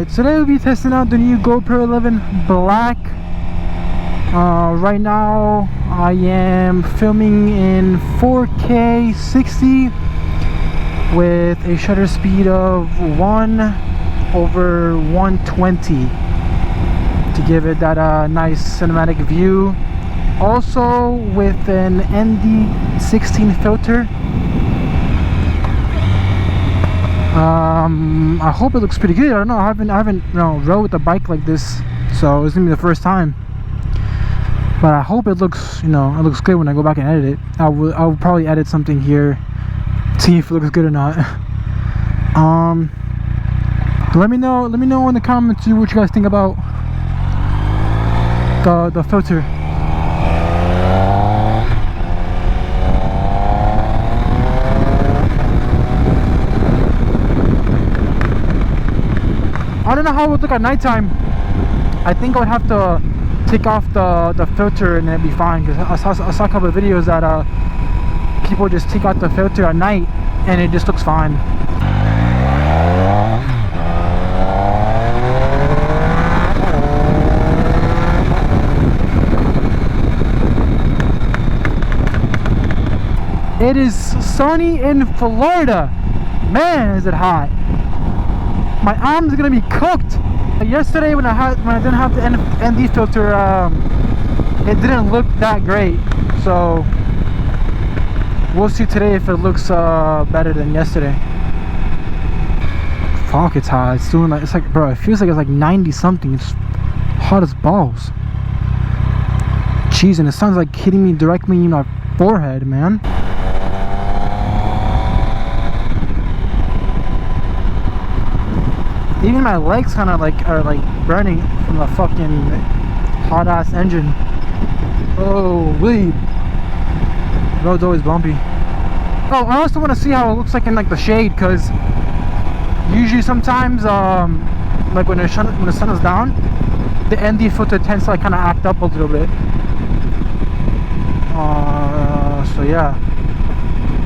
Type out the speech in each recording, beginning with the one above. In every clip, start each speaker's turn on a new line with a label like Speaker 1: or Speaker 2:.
Speaker 1: Today we'll be testing out the new GoPro 11 Black. Right now I am filming in 4K 60 with a shutter speed of 1/120 to give it that nice cinematic view. Also with an ND16 filter. I hope it looks pretty good. I don't know. I haven't rode with a bike like this, so it's gonna be the first time. But I hope it looks, it looks good when I go back and edit it. I will probably edit something here, see if it looks good or not. Let me know in the comments what you guys think about the filter. I don't know how it would look at nighttime. I think I would have to take off the filter and it'd be fine, because I saw a couple of videos that people just take out the filter at night and it just looks fine. It is sunny in Florida. Man, is it hot. My arm's gonna be cooked. Yesterday when I didn't have the ND filter, it didn't look that great. So we'll see today if it looks better than yesterday. Fuck, it's hot. It's like, bro, it feels like it's like 90 something. It's hot as balls. Jeez, and the sun's like hitting me directly in my forehead, man. Even my legs kind of are burning from the fucking hot ass engine. Oh, wait. Road's always bumpy. Oh, I also want to see how it looks like in the shade, because usually sometimes like when the sun is down, the ND filter tends to kind of act up a little bit. So yeah.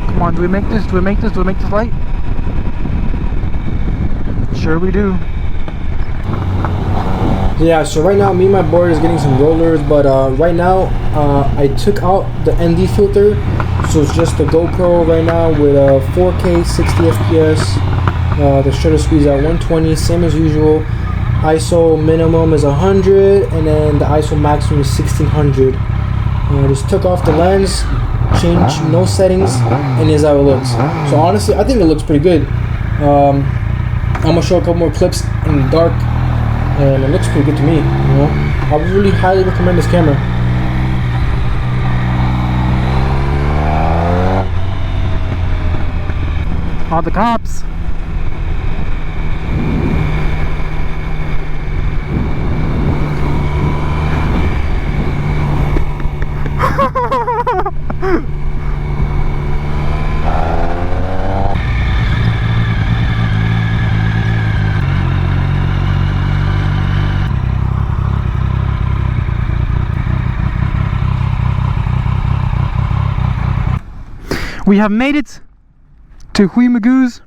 Speaker 1: Come on, do we make this light? Sure we do.
Speaker 2: Yeah, so right now me and my board is getting some rollers, but right now I took out the ND filter, so it's just the GoPro right now with 4K 60 FPS. The shutter speed is at 120, same as usual. ISO minimum is 100, and then the ISO maximum is 1600. Just took off the lens, changed no settings, and here's how it looks. So honestly, I think it looks pretty good. I'm gonna show a couple more clips in the dark, and it looks pretty good to me. I would really highly recommend this camera.
Speaker 1: All the cops. We have made it to Hui Magoo's